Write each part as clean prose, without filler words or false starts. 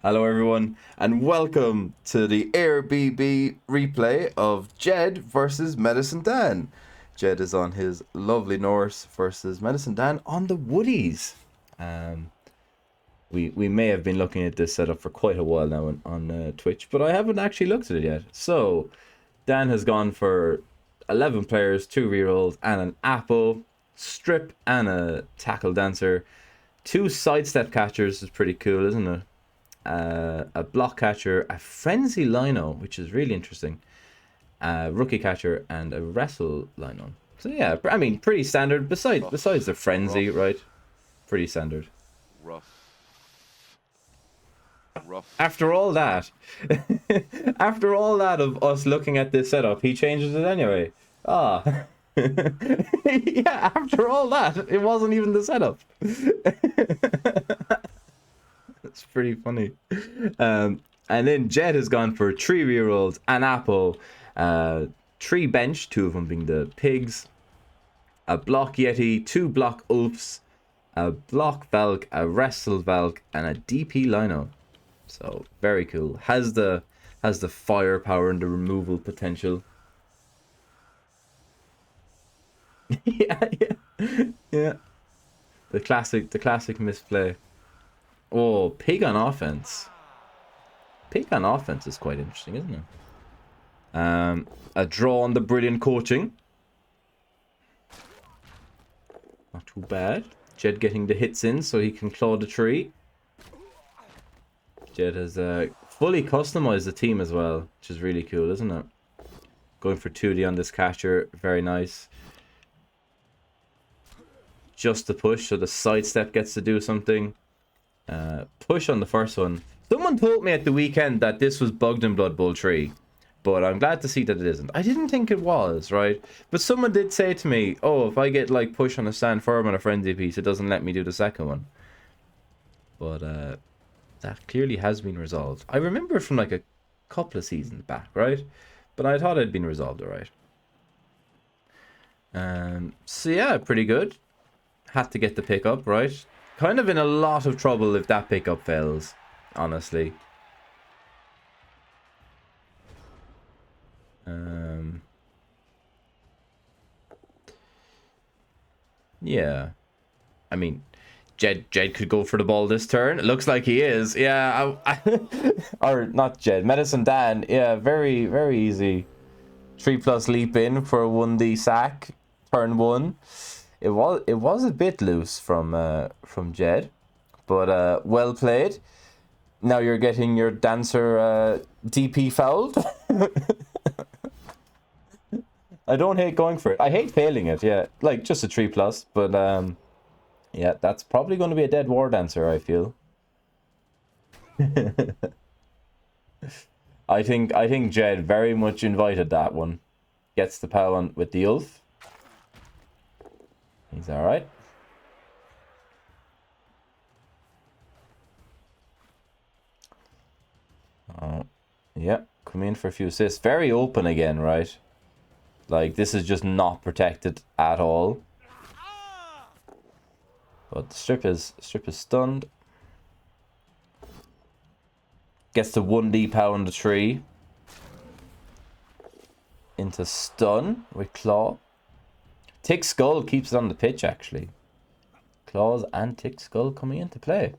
Hello everyone, and welcome to the Éire BB replay of Jed versus MedicineDan. Jed is on his lovely Norse versus MedicineDan on the Woodies. We may have been looking at this setup for quite a while now on Twitch, but I haven't actually looked at it yet. So, Dan has gone for 11 players, 2 rerolls, and an apple, strip, and a tackle dancer. 2 sidestep catchers is pretty cool, isn't it? A block catcher, a frenzy lino, which is really interesting, a rookie catcher, and a wrestle lino. So yeah, I mean, pretty standard. Besides the frenzy, right? Pretty standard. Rough. After all that, after all that of us looking at this setup, he changes it anyway. Ah. Yeah, after all that, it wasn't even the setup. It's pretty funny. And then Jed has gone for 3 rerolls, an apple, 3 bench, 2 of them being the pigs, a block yeti, 2 block ulfs, a block velk, a wrestle velk, and a DP lino. So very cool. Has the firepower and the removal potential. yeah. The classic misplay. Oh, pig on offense. Pig on offense is quite interesting, isn't it? A draw on the brilliant coaching. Not too bad. Jed getting the hits in so he can claw the tree. Jed has fully customized the team as well, which is really cool, isn't it? Going for 2D on this catcher, very nice. Just the push, so the sidestep gets to do something. Push on the first one. Someone told me at the weekend that this was bugged in Blood Bowl 3, but I'm glad to see that it isn't. I didn't think it was, right? But someone did say to me, oh, if I get like push on a stand firm on a frenzy piece, it doesn't let me do the second one. But that clearly has been resolved. I remember from like a couple of seasons back, right? But I thought it had been resolved alright. So yeah, pretty good. Had to get the pickup, right? Kind of in a lot of trouble if that pickup fails, honestly. Yeah. I mean, Jed could go for the ball this turn. It looks like he is. Yeah, or not Jed, MedicineDan. Yeah, very, very easy. 3+ leap in for a 1D sack. Turn 1. It was a bit loose from Jed, but well played. Now you're getting your dancer DP fouled. I don't hate going for it. I hate failing it. Yeah, like just a 3+, but yeah, that's probably going to be a dead war dancer, I feel. I think Jed very much invited that one. Gets the power on with the Ulf. He's alright. Oh, yeah. Come in for a few assists. Very open again, right? Like, this is just not protected at all. But the strip is stunned. Gets the 1D power on the tree. Into stun with claw. Tick Skull keeps it on the pitch, actually. Claws and Tick Skull coming into play.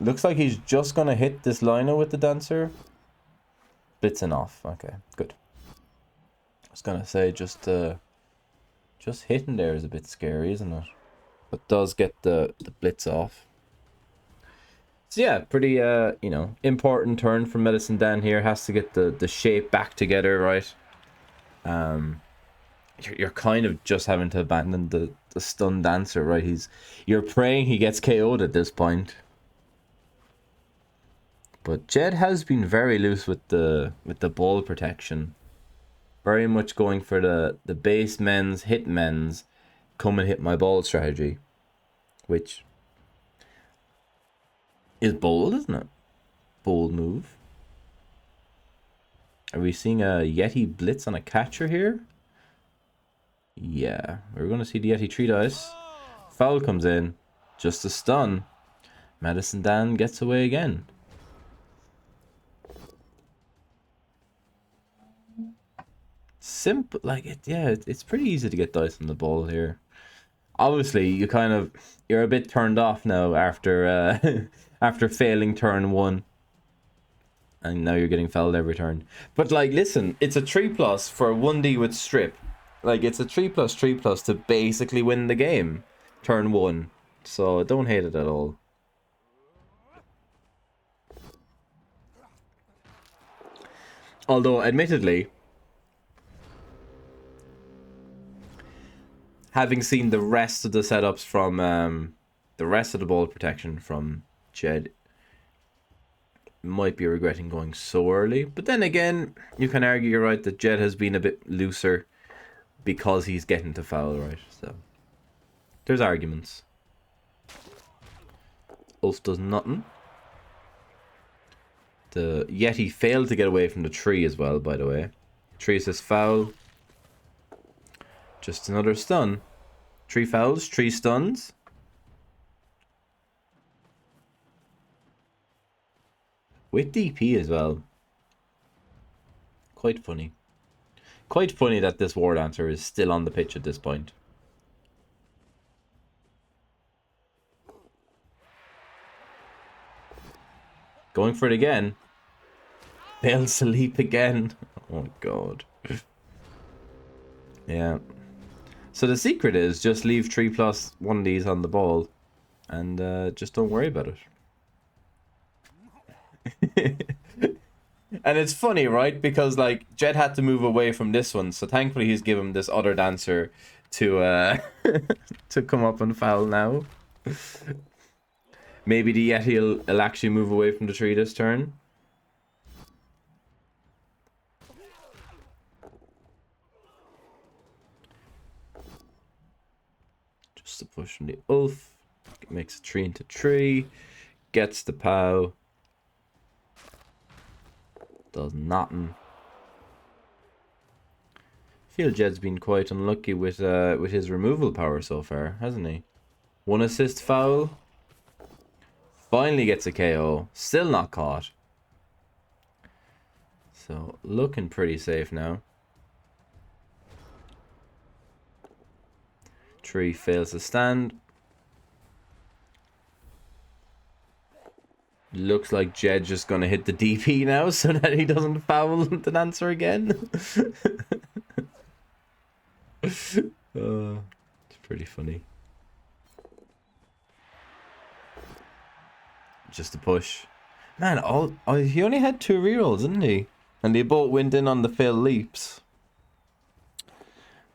Looks like he's just going to hit this lino with the dancer. Blitzing off. Okay, good. I was going to say, just hitting there is a bit scary, isn't it? But does get the blitz off. So yeah, pretty, you know, important turn from MedicineDan here. Has to get the shape back together, right? You're kind of just having to abandon the stun dancer, right? You're praying he gets KO'd at this point. But Jed has been very loose with the ball protection. Very much going for the base men's, hit men's, come and hit my ball strategy. Which is bold, isn't it? Bold move. Are we seeing a Yeti blitz on a catcher here? Yeah, we're going to see the Yeti 3 dice. Foul comes in. Just a stun. MedicineDan gets away again. Simple, like it. Yeah, it's pretty easy to get dice on the ball here. Obviously, you're a bit turned off now after after failing turn 1, and now you're getting fouled every turn. But like, listen, it's a 3+ for a 1D with strip. Like, it's a 3+3+ to basically win the game, turn 1. So don't hate it at all. Although, admittedly, having seen the rest of the setups from the rest of the ball protection from Jed, might be regretting going so early. But then again, you can argue you're right that Jed has been a bit looser because he's getting to foul, right? So there's arguments. Ulf does nothing. The Yeti failed to get away from the tree as well, by the way. Tree says foul. Just another stun. 3 fouls, 3 stuns. With DP as well. Quite funny. Quite funny that this War Dancer is still on the pitch at this point. Going for it again. Fails to leap again. Oh god. Yeah. So the secret is just leave 3+1 of these on the ball and just don't worry about it. And it's funny, right? Because like Jed had to move away from this one, so thankfully he's given this other dancer to to come up and foul now. Maybe the Yeti will actually move away from the tree this turn. Just a push from the Ulf. Makes a 3 into 3. Gets the POW. Does nothing. I feel Jed's been quite unlucky with his removal power so far, hasn't he? 1 assist foul. Finally gets a KO. Still not caught. So looking pretty safe now. Tree fails to stand. Looks like Jed's just gonna hit the DP now so that he doesn't foul the dancer again. It's pretty funny. Just a push. Man, he only had 2 rerolls, didn't he? And they both went in on the failed leaps.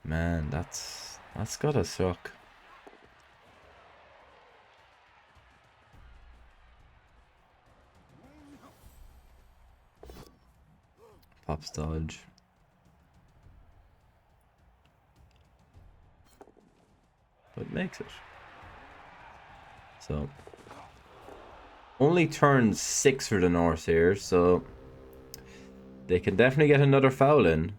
Man, that's gotta suck. Pops dodge. But makes it. So only turn 6 for the Norse here, so they can definitely get another foul in.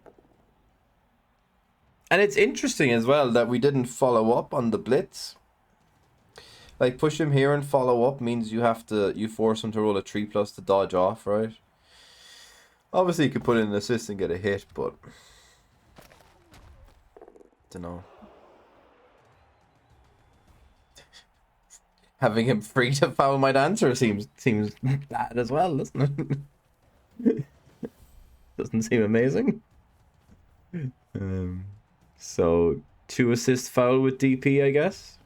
And it's interesting as well that we didn't follow up on the blitz. Like, push him here and follow up means you force him to roll a 3+ to dodge off, right? Obviously, you could put in an assist and get a hit, but don't know. Having him free to foul my dancer seems bad as well, doesn't it? Doesn't seem amazing. So 2 assist foul with DP, I guess.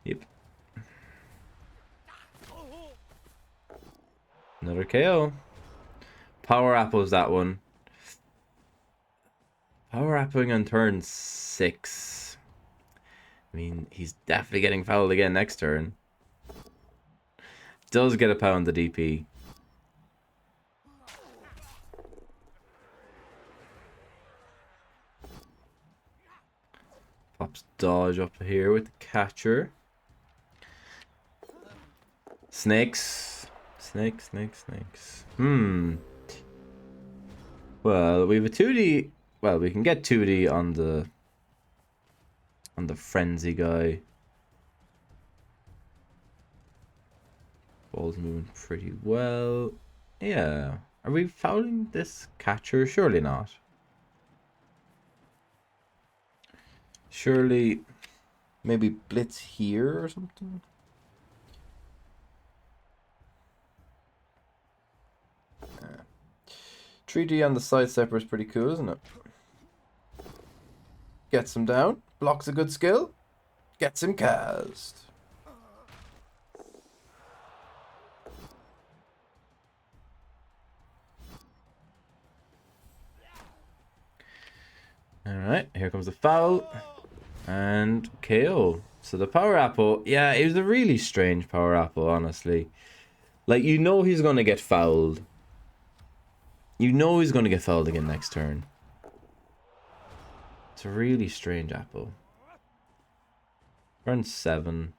Yep. Another KO. Power apples that one. Power appling on turn 6. I mean, he's definitely getting fouled again next turn. Does get a POW on the DP. Pops dodge up here with the catcher. Snakes. Snakes. Well, we have a 2D. Well, we can get 2D on the frenzy guy. Ball's moving pretty well. Yeah. Are we fouling this catcher? Surely not. Surely maybe blitz here or something? 3D on the side stepper is pretty cool, isn't it? Gets him down. Blocks a good skill. Gets him cast. Alright, here comes the foul. And KO. So the power apple, yeah, it was a really strange power apple, honestly. Like, you know he's going to get fouled. You know he's going to get fouled again next turn. It's a really strange apple. Turn 7.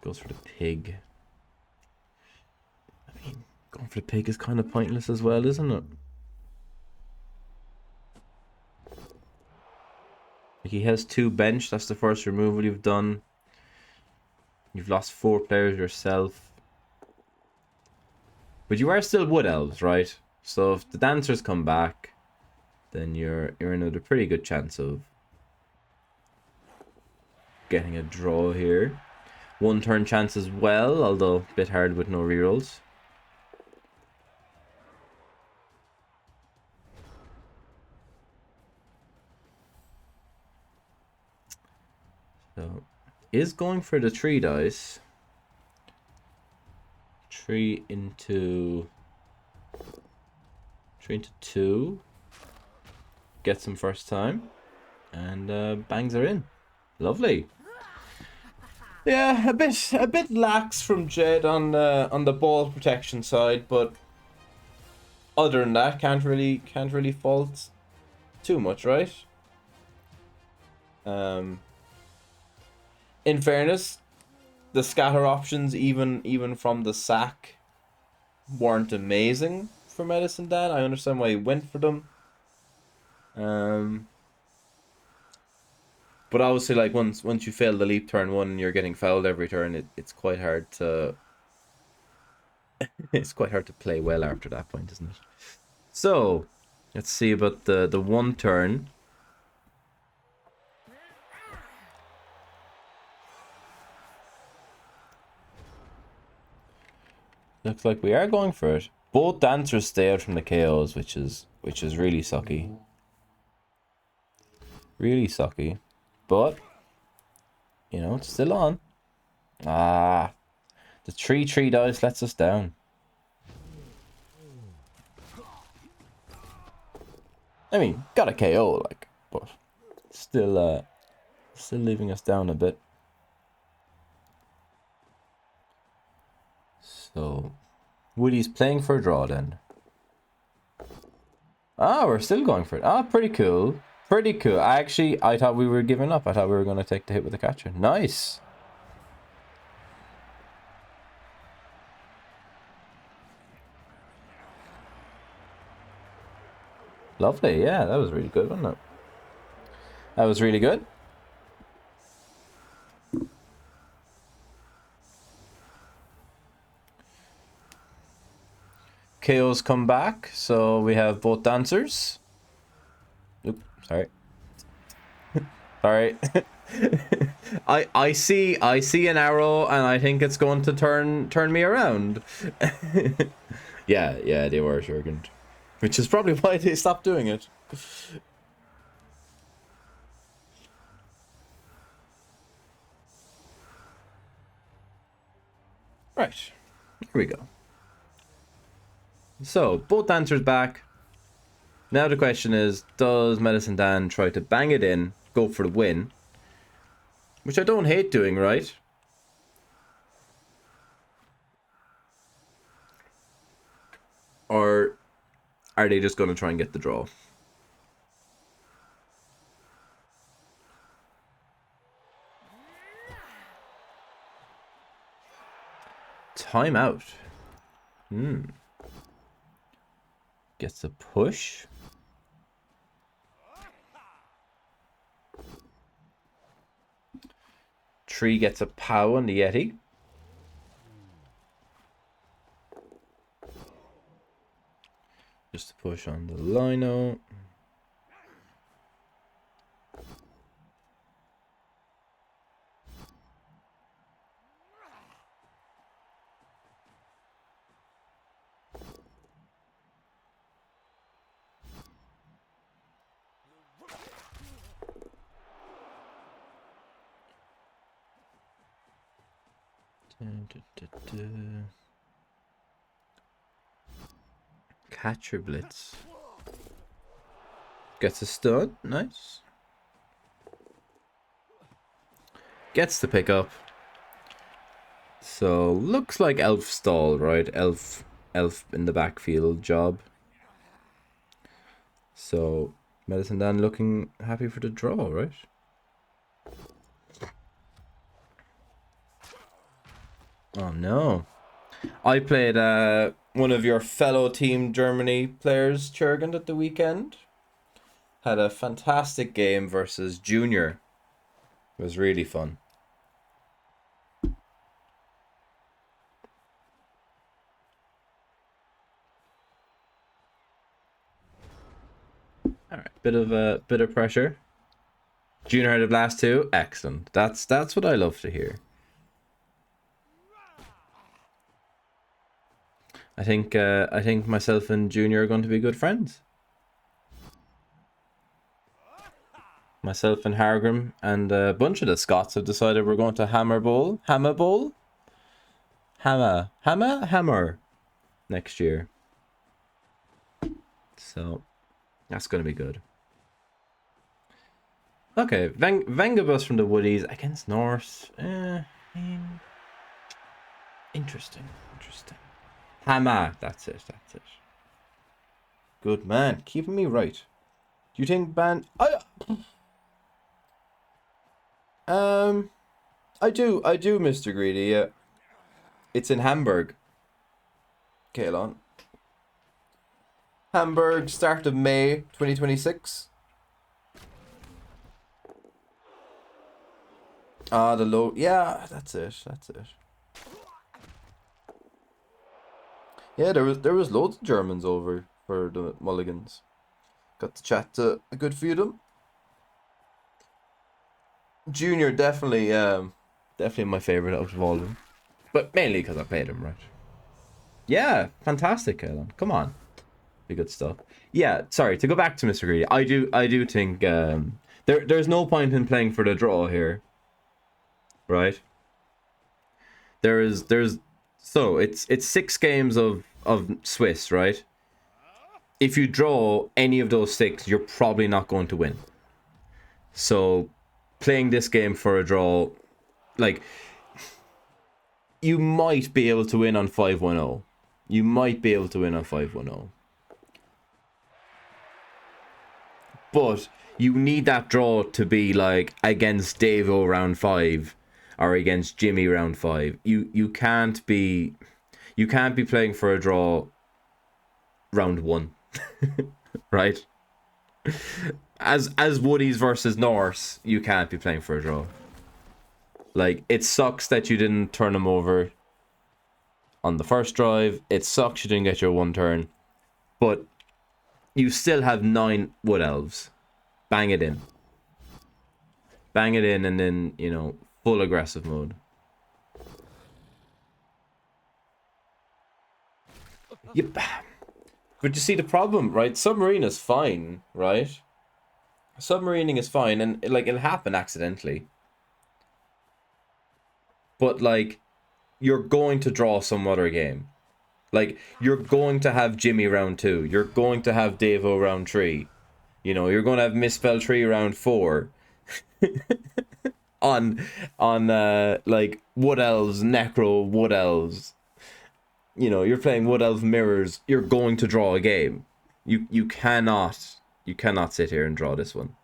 Goes for the pig. I mean, going for the pig is kind of pointless as well, isn't it? He has 2 bench. That's the first removal you've done. You've lost 4 players yourself. But you are still Wood Elves, right? So if the dancers come back, then you're in a pretty good chance of getting a draw here. 1 turn chance as well, although a bit hard with no rerolls. So, is going for the 3 dice. 3 into 2. Gets him first time. And bangs her in. Lovely. Yeah, a bit lax from Jed on the ball protection side, but other than that, can't really fault too much, right? In fairness, the scatter options, even from the sack, weren't amazing for MedicineDan. I understand why he went for them. But obviously, like, once you fail the leap turn 1 and you're getting fouled every turn, it's quite hard to it's quite hard to play well after that point, isn't it? So let's see about the 1 turn. Looks like we are going for it. Both dancers stay out from the KOs, which is really sucky. Really sucky. But you know, it's still on. Ah, the 3/3 dice lets us down. I mean, got a KO, like, but still leaving us down a bit. So, Woody's playing for a draw then. Ah, we're still going for it. Ah, pretty cool. Pretty cool. I thought we were giving up. I thought we were going to take the hit with the catcher. Nice. Lovely. Yeah, that was really good, wasn't it? That was really good. KOs come back, so we have both dancers. Oop, sorry. Sorry. I see an arrow and I think it's going to turn me around. yeah, they were Jurgen. Which is probably why they stopped doing it. Right. Here we go. So, both dancers back. Now the question is, does MedicineDan try to bang it in, go for the win? Which I don't hate doing, right? Or are they just going to try and get the draw? Timeout. Gets a push. Tree gets a pow on the Yeti. just to push on the lino. Catcher blitz. Gets a stun. Nice. Gets the pickup. So looks like elf stall, right? Elf in the backfield job. So MedicineDan looking happy for the draw, right? Oh no. I played one of your fellow Team Germany players, Jurgen, at the weekend. Had a fantastic game versus Junior. It was really fun. All right, bit of pressure. Junior had a blast too. Excellent. That's what I love to hear. I think myself and Junior are going to be good friends. Myself and Hargrim and a bunch of the Scots have decided we're going to Hammer next year. So that's going to be good. Okay, Vengabus from the Woodies against Norse. Interesting. Hammer, that's it. Good man, keeping me right. Do you think I do, Mr. Greedy, yeah. It's in Hamburg. Kaelon. Hamburg, start of May 2026. The low, yeah, that's it. Yeah, there was loads of Germans over for the Mulligans. Got to chat to a good few of them. Junior definitely my favorite out of all of them, but mainly because I played him, right? Yeah, fantastic, Alan. Come on, be good stuff. Yeah, sorry to go back to Mr. Greedy. I do think there's no point in playing for the draw here, right? There's so it's 6 games of Swiss, right? If you draw any of those 6, you're probably not going to win. So playing this game for a draw, like, you might be able to win on 5-1-0. You might be able to win on 5-1-0. But you need that draw to be like against Davo round 5 or against Jimmy round 5. You can't be playing for a draw round 1. Right? As Woodies versus Norse, you can't be playing for a draw. Like, it sucks that you didn't turn them over on the first drive. It sucks you didn't get your 1 turn. But you still have 9 Wood Elves. Bang it in. Bang it in and then, full aggressive mode. Yep. But you see the problem, right? Submarine is fine, right? Submarining is fine, and it'll happen accidentally. But you're going to draw some other game. You're going to have Jimmy round 2. You're going to have Davo round 3. You're going to have Misspell 3 round 4. on Wood Elves, Necro Wood Elves. You're playing Wood Elf Mirrors. You're going to draw a game. You cannot sit here and draw this one.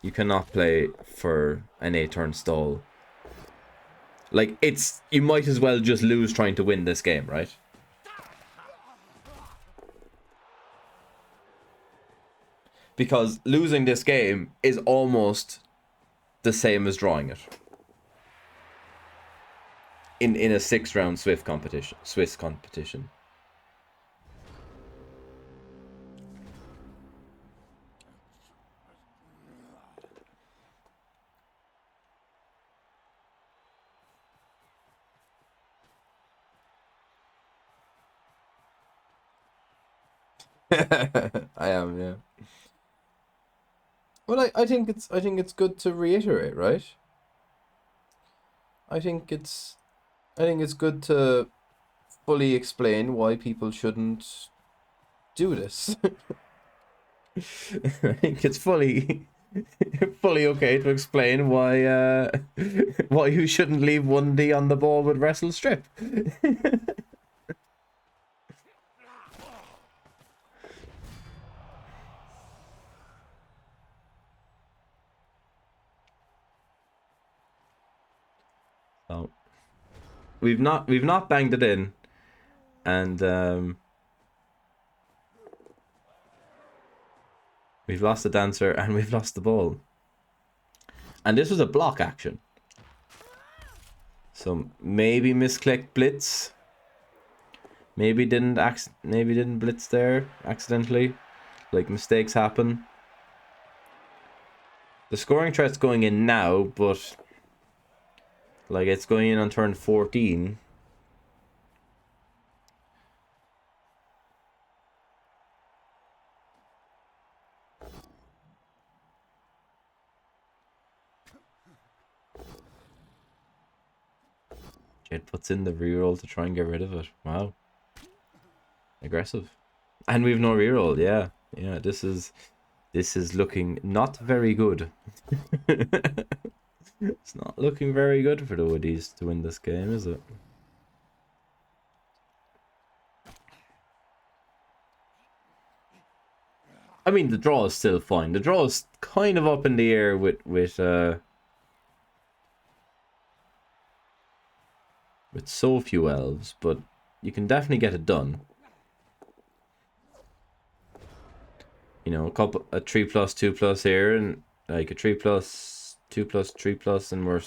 You cannot play for an 8-turn stall. You might as well just lose trying to win this game, right? Because losing this game is almost the same as drawing it. In a 6-round Swiss competition. I am, yeah. Well, I think it's good to reiterate, right? I think it's good to fully explain why people shouldn't do this. I think it's fully okay to explain why you shouldn't leave 1D on the ball with wrestle strip. So we've not banged it in, and we've lost the dancer and we've lost the ball. And this was a block action. So maybe misclicked blitz. Maybe didn't blitz there accidentally. Like, mistakes happen. The scoring threat's going in now, but like, it's going in on turn 14. Jed puts in the reroll to try and get rid of it. Wow. Aggressive. And we've no reroll, yeah. Yeah, this is looking not very good. It's not looking very good for the Woodies to win this game, is it? I mean, the draw is still fine. The draw is kind of up in the air with so few elves, but you can definitely get it done. You know, a 3+, 2+ here, and like a 3+, 2+, 3+, and we're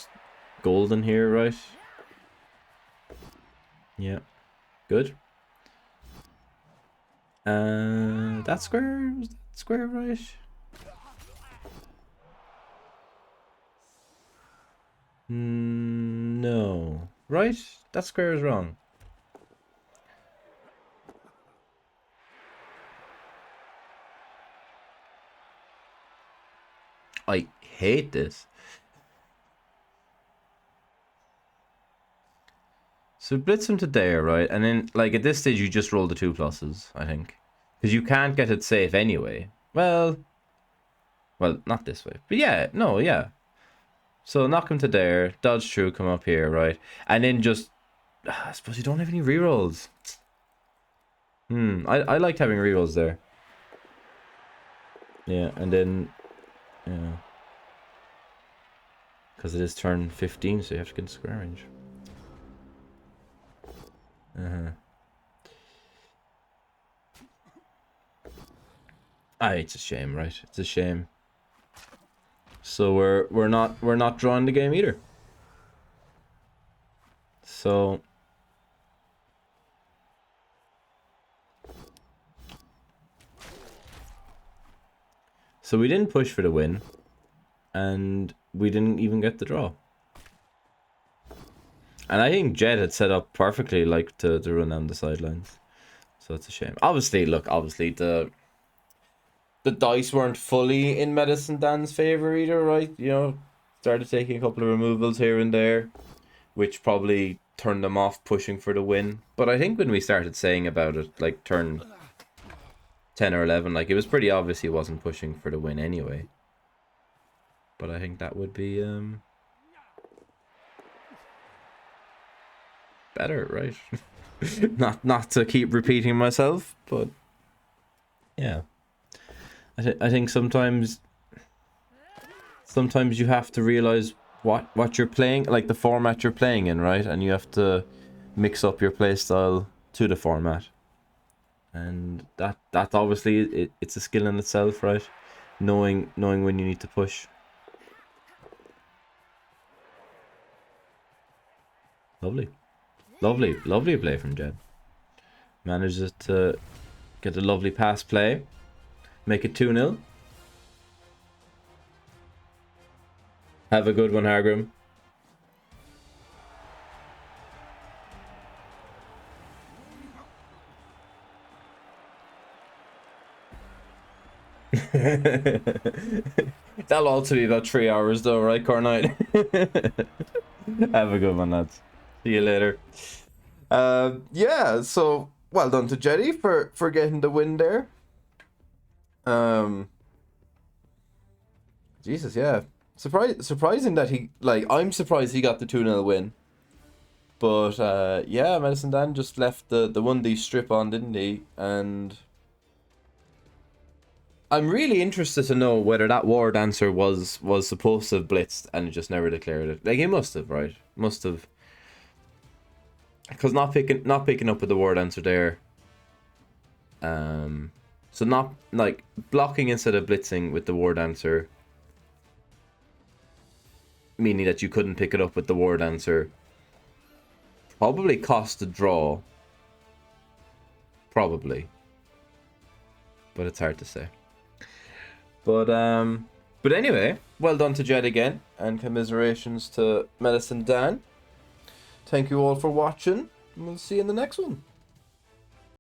golden here, right? Yeah, good. That square, was that square right? No, right? That square is wrong. I hate this. So blitz him to there, right? And then, like, at this stage, you just roll the 2+, I think. Because you can't get it safe anyway. Well, not this way. But yeah, no, yeah. So knock him to there, dodge through, come up here, right? And then just... I suppose you don't have any rerolls. I liked having rerolls there. Yeah, and then... Yeah. Because it is turn 15, so you have to get in square range. It's a shame, right? It's a shame. So we're not drawing the game either. So we didn't push for the win, and we didn't even get the draw. And I think Jed had set up perfectly, like, to run down the sidelines. So it's a shame. Obviously, the dice weren't fully in MedicineDan's favor either, right? You know, started taking a couple of removals here and there, which probably turned them off pushing for the win. But I think when we started saying about it, like turn 10 or 11, like, it was pretty obvious he wasn't pushing for the win anyway. But I think that would be better, right? not to keep repeating myself, but yeah. I think sometimes you have to realize what you're playing, like the format you're playing in, right? And you have to mix up your playstyle to the format. And that obviously it's a skill in itself, right? Knowing when you need to push. Lovely play from Jed. Manages to get a lovely pass play, make it 2-0. Have a good one, Hargrim. That'll also be about 3 hours though, right, Cornite? Have a good one, lads. See you later. Yeah, so well done to Jetty for getting the win there. Jesus, yeah. Surprising that he, like, I'm surprised he got the 2-0 win. But yeah, MedicineDan just left the 1D strip on, didn't he? And I'm really interested to know whether that war dancer was supposed to have blitzed and just never declared it. Like, he must have, right? Must have. Because not picking up with the war dancer there. So not, like, blocking instead of blitzing with the war dancer, meaning that you couldn't pick it up with the war dancer, probably cost a draw. Probably. But it's hard to say. But anyway, well done to Jed again, and commiserations to MedicineDan. Thank you all for watching, and we'll see you in the next one.